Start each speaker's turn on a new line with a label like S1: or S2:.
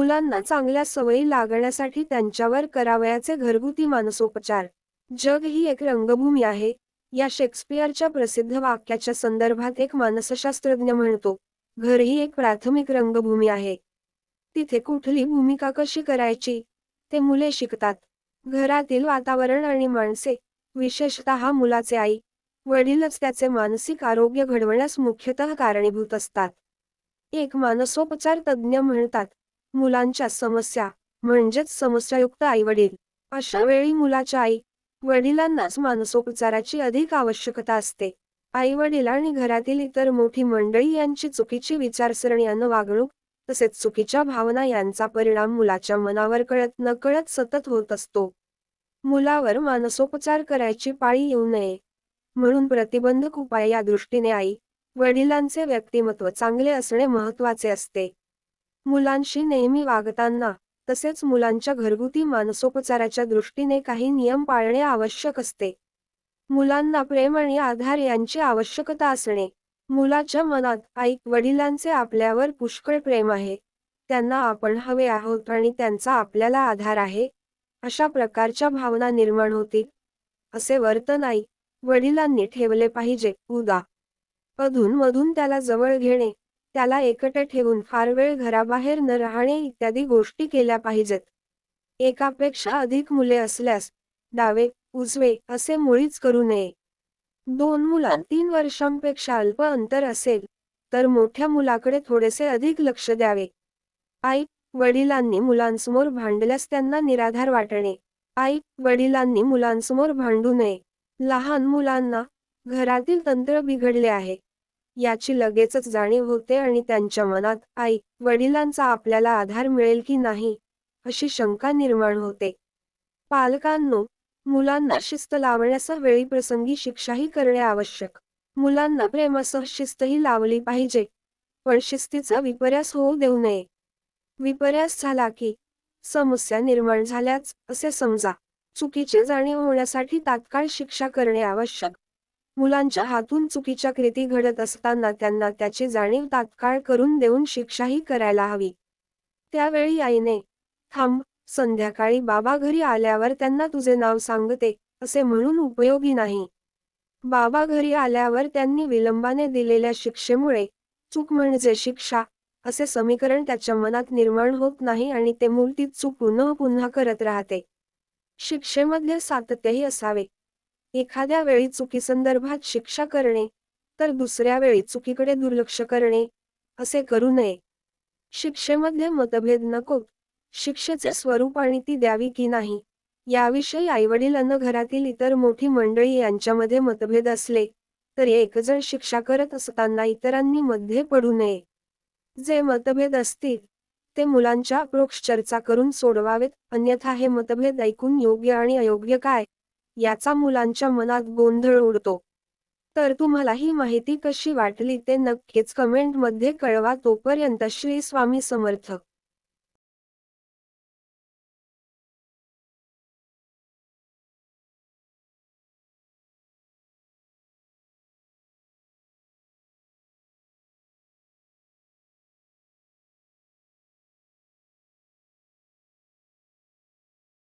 S1: मुलांना चांगल्या सवयी लागण्यासाठी त्यांच्यावर करावयाचे घरगुती मानसोपचार. जग ही एक रंगभूमी आहे, या शेक्सपियरच्या प्रसिद्ध वाक्याच्या संदर्भात एक मानसशास्त्रज्ञ म्हणतो, घर ही एक प्राथमिक रंगभूमी आहे. तिथे कुठली भूमिका कशी करायची, ते मुले शिकतात. घरातील वातावरण आणि माणसे, विशेषतः मुलाचे आई वडीलच त्याचे मानसिक आरोग्य घडवण्यास मुख्यतः कारणीभूत असतात. एक मानसोपचार तज्ज्ञ म्हणतात, मुलांच्या समस्या म्हणजेच समस्यायुक्त आईवडील. अशा वेळी मुलाच्या आई वडिलांनाच मानसोपचाराची अधिक आवश्यकता असते. आईवडील आणि घरातील इतर मोठी मंडळी यांची चुकीची विचारसरणी अन वागणूक तसेच चुकीच्या भावना यांचा परिणाम मुलाच्या मनावर कळत नकळत सतत होत असतो. मुलावर मानसोपचार करायची पाळी येऊ नये म्हणून प्रतिबंधक उपाय या दृष्टीने आई वडिलांचे व्यक्तिमत्व चांगले असणे महत्त्वाचे असते. मुलांशी नेहमी वागताना तसेच मुलांच्या घरगुती मानसोपचाराच्या दृष्टीने काही नियम पाळणे आवश्यक असते. मुलांना प्रेम आणि आधार यांची आवश्यकता असणे. मुलाच्या मनात आई वडिलांचे आपल्यावर पुष्कळ प्रेम आहे, त्यांना आपण हवे आहोत आणि त्यांचा आपल्याला आधार आहे, अशा प्रकारच्या भावना निर्माण होतील. असे वर्तन आई वडिलांनी ठेवले पाहिजे. उदा. अधूनमधून त्याला जवळ घेणे, त्याला एकटे ठेवून फार वेळ घराबाहेर न राहणे इत्यादी गोष्टी केल्या पाहिजेत. एकापेक्षा अधिक मुले असल्यास डावे उजवे असे मुळीच करू नये. 2 मुलांत 3 वर्षांपेक्षा अल्प अंतर असेल तर मोठ्या मुलाकडे थोडेसे अधिक लक्ष द्यावे. आई वडिलांनी मुलांसमोर भांडल्यास त्यांना निराधार वाटणे. आई वडिलांनी मुलांसमोर भांडू नये. लहान मुलांना घरातील तंत्र बिघडले आहे याची लगेचच जाणीव होते आणि त्यांच्या मनात आई वडिलांचा आपल्याला आधार मिळेल की नाही अशी शंका निर्माण होते. पालकांनो, मुलांना शिस्त लावण्यासह वेळीप्रसंगी शिक्षाही करणे आवश्यक. मुलांना प्रेमासह शिस्तही लावली पाहिजे, पण शिस्तीचा विपर्यास होऊ देऊ नये. विपर्यास झाला की समस्या निर्माण झाल्याच असे समजा. चुकीचे जाणीव होण्यासाठी तात्काळ शिक्षा करणे आवश्यक. मुलांच्या हातून चुकीच्या कृती घडत असताना त्यांना त्याची जाणीव तात्काळ करून देऊन शिक्षाही करायला हवी. त्यावेळी आईने, थांब, संध्याकाळी बाबा घरी आल्यावर त्यांना तुझे नाव सांगते, असे म्हणून उपयोगी नाही. बाबा घरी आल्यावर त्यांनी विलंबाने दिलेल्या शिक्षेमुळे चूक म्हणजे शिक्षा असे समीकरण त्याच्या मनात निर्माण होत नाही आणि ते मूल तीच चूक पुन्हा पुन्हा करत राहते. शिक्षेमध्ये सातत्यही असावे. एखाद्या वेळी चुकीसंदर्भात शिक्षा करणे तर दुसऱ्या वेळी चुकीकडे दुर्लक्ष करणे असे करू नये. शिक्षेमध्ये मतभेद नकोत. शिक्षेचे स्वरूप आणि ती द्यावी की नाही याविषयी आईवडील अन घरातील इतर मोठी मंडळी यांच्यामध्ये मतभेद असले तर एकजण शिक्षा करत असताना इतरांनी मध्ये पडू नये. जे मतभेद असतील ते मुलांच्या अप्रोक्ष चर्चा करून सोडवावेत, अन्यथा हे मतभेद ऐकून योग्य आणि अयोग्य काय याचा मुलांच्या मनात गोंधळ उडतो. तर तुम्हाला ही माहिती कशी वाटली ते नक्कीच कमेंटमध्ये कळवा. तोपर्यंत श्री स्वामी समर्थ.